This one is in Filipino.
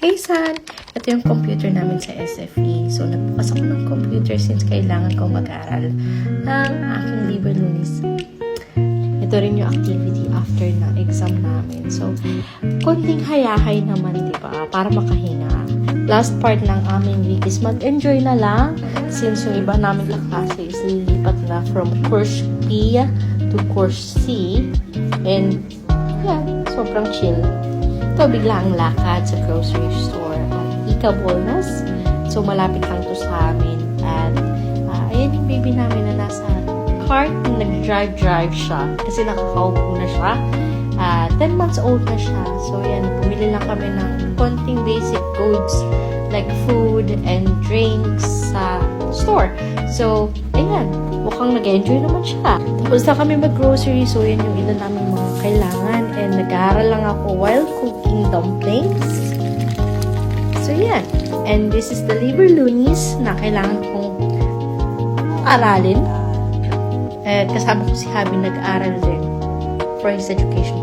Hey San! Ito yung computer namin sa SFE. So, nagbukas ako ng computer since kailangan kong mag-aral ng aking libre lunis. Ito rin yung activity after ng exam namin. So, konting hayahay naman, di ba? Para makahinga. Last part ng aming week is mag-enjoy na lang since yung iba namin klase is lilipat na from course B to course C. And, yeah, sobrang chill. Ito, bigla ang lakad sa grocery store at Ika Bolnas. So, malapit lang to sa amin. At, ayan yung baby namin na nasa cart. Nag-drive siya. Kasi nakakaupo na siya. 10 months old na siya. So, yan. Pumili lang kami ng konting basic goods like food and drinks sa store. So, ayan. Mukhang nag-enjoy naman siya. Tapos na kami mag-grocery. So, yan yung ilan namin mga kailangan. And nag-aaral lang ako while cooking dumplings. So, yan. And this is the libre lunis na kailangan kong aralin. At kasama ko si Habi nag-aaral din for his education.